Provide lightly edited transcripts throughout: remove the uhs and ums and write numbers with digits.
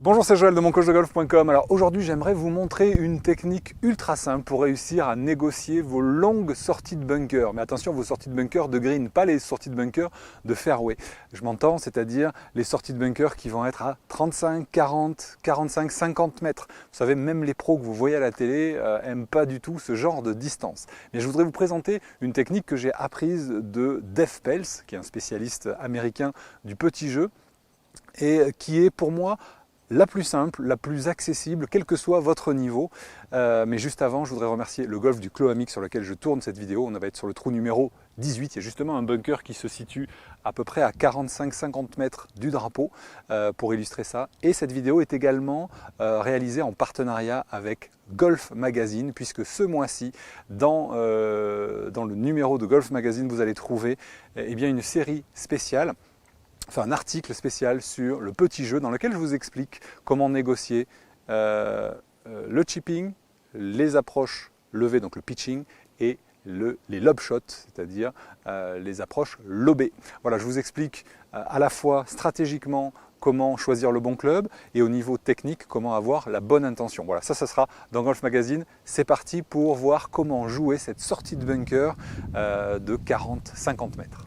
Bonjour, c'est Joël de moncoachdegolf.com. Alors aujourd'hui, j'aimerais vous montrer une technique ultra simple pour réussir à négocier vos longues sorties de bunker. Mais attention, vos sorties de bunker de green, pas les sorties de bunker de fairway. Je m'entends, c'est-à-dire les sorties de bunker qui vont être à 35, 40, 45, 50 mètres. Vous savez, même les pros que vous voyez à la télé n'aiment pas du tout ce genre de distance. Mais je voudrais vous présenter une technique que j'ai apprise de Dave Pelz, qui est un spécialiste américain du petit jeu, et qui est pour moi la plus simple, la plus accessible, quel que soit votre niveau. Mais juste avant, je voudrais remercier le golf du Clos Amic sur lequel je tourne cette vidéo. On va être sur le trou numéro 18. Il y a justement un bunker qui se situe à peu près à 45-50 mètres du drapeau pour illustrer ça. Et cette vidéo est également réalisée en partenariat avec Golf Magazine, puisque ce mois-ci, dans le numéro de Golf Magazine, vous allez trouver bien, une série spéciale, enfin un article spécial sur le petit jeu dans lequel je vous explique comment négocier le chipping, les approches levées, donc le pitching, et les lob shots, c'est-à-dire les approches lobées. Voilà, je vous explique à la fois stratégiquement comment choisir le bon club et au niveau technique comment avoir la bonne intention. Voilà, ça sera dans Golf Magazine. C'est parti pour voir comment jouer cette sortie de bunker de 40-50 mètres.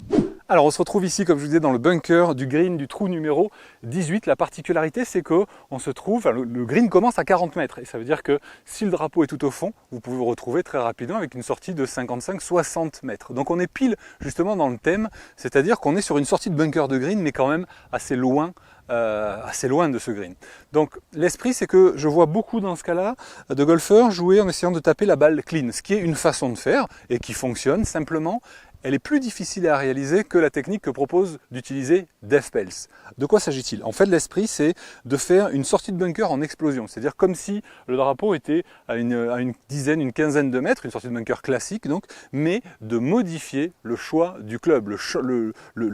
Alors on se retrouve ici, comme je vous disais, dans le bunker du green du trou numéro 18. La particularité, c'est que on se trouve, le green commence à 40 mètres. Et ça veut dire que si le drapeau est tout au fond, vous pouvez vous retrouver très rapidement avec une sortie de 55-60 mètres. Donc on est pile justement dans le thème, c'est-à-dire qu'on est sur une sortie de bunker de green, mais quand même assez loin de ce green. Donc l'esprit, c'est que je vois beaucoup dans ce cas-là de golfeurs jouer en essayant de taper la balle clean, ce qui est une façon de faire et qui fonctionne simplement. Elle est plus difficile à réaliser que la technique que propose d'utiliser Dave Pelz. De quoi s'agit-il? En fait, l'esprit, c'est de faire une sortie de bunker en explosion. C'est-à-dire comme si le drapeau était à une dizaine, une quinzaine de mètres, une sortie de bunker classique, donc, mais de modifier le choix du club, le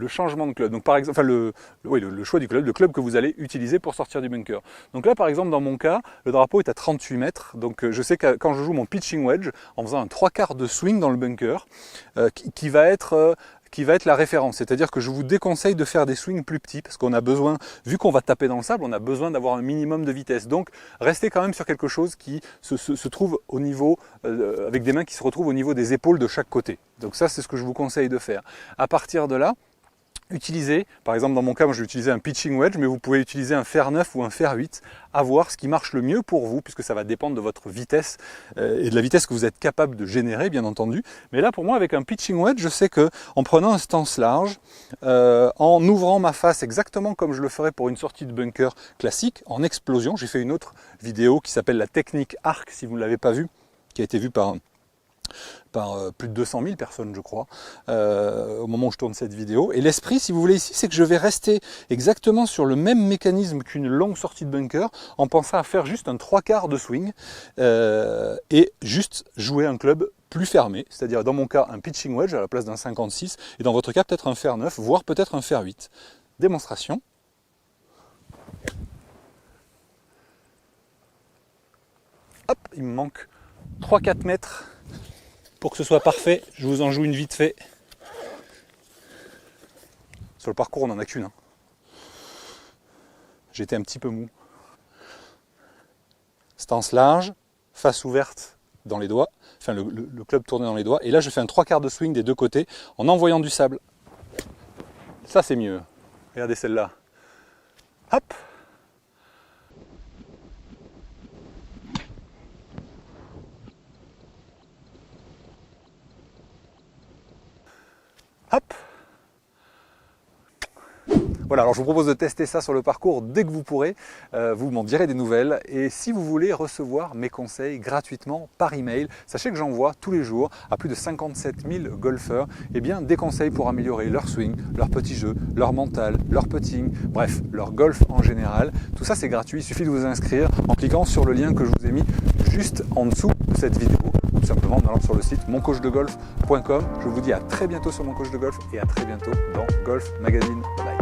changement de club. Donc, par exemple, le choix du club, le club que vous allez utiliser pour sortir du bunker. Donc là, par exemple, dans mon cas, le drapeau est à 38 mètres. Donc, je sais que quand je joue mon pitching wedge, en faisant un 3/4 de swing dans le bunker, qui va être la référence, c'est-à-dire que je vous déconseille de faire des swings plus petits parce qu'on a besoin, vu qu'on va taper dans le sable, on a besoin d'avoir un minimum de vitesse. Donc restez quand même sur quelque chose qui se trouve au niveau, avec des mains qui se retrouvent au niveau des épaules de chaque côté. Donc ça, c'est ce que je vous conseille de faire. À partir de là, utilisez, par exemple dans mon cas, moi je vais utiliser un pitching wedge, mais vous pouvez utiliser un fer 9 ou un fer 8, à voir ce qui marche le mieux pour vous, puisque ça va dépendre de votre vitesse et de la vitesse que vous êtes capable de générer, bien entendu. Mais là, pour moi, avec un pitching wedge, je sais que en prenant un stance large, en ouvrant ma face exactement comme je le ferais pour une sortie de bunker classique, en explosion, j'ai fait une autre vidéo qui s'appelle la technique arc, si vous ne l'avez pas vue, qui a été vue par plus de 200 000 personnes, je crois, au moment où je tourne cette vidéo. Et l'esprit, si vous voulez, ici, c'est que je vais rester exactement sur le même mécanisme qu'une longue sortie de bunker, en pensant à faire juste un 3/4 de swing, et juste jouer un club plus fermé, c'est-à-dire dans mon cas un pitching wedge à la place d'un 56, et dans votre cas peut-être un fer 9, voire peut-être un fer 8. Démonstration. Hop, il me manque 3-4 mètres. Pour que ce soit parfait, je vous en joue une vite fait. Sur le parcours, on n'en a qu'une. Hein. J'étais un petit peu mou. Stance large, face ouverte dans les doigts, enfin le club tourné dans les doigts. Et là, je fais un 3/4 de swing des deux côtés en envoyant du sable. Ça, c'est mieux. Regardez celle-là. Hop! Hop. Voilà, alors je vous propose de tester ça sur le parcours dès que vous pourrez. Vous m'en direz des nouvelles. Et si vous voulez recevoir mes conseils gratuitement par email, sachez que j'envoie tous les jours à plus de 57 000 golfeurs des conseils pour améliorer leur swing, leur petit jeu, leur mental, leur putting, bref, leur golf en général. Tout ça, c'est gratuit. Il suffit de vous inscrire en cliquant sur le lien que je vous ai mis juste en dessous de cette vidéo, ou tout simplement en allant sur le site moncoachdegolf.com. Je vous dis à très bientôt sur Mon Coach de Golf et à très bientôt dans Golf Magazine. Bye bye.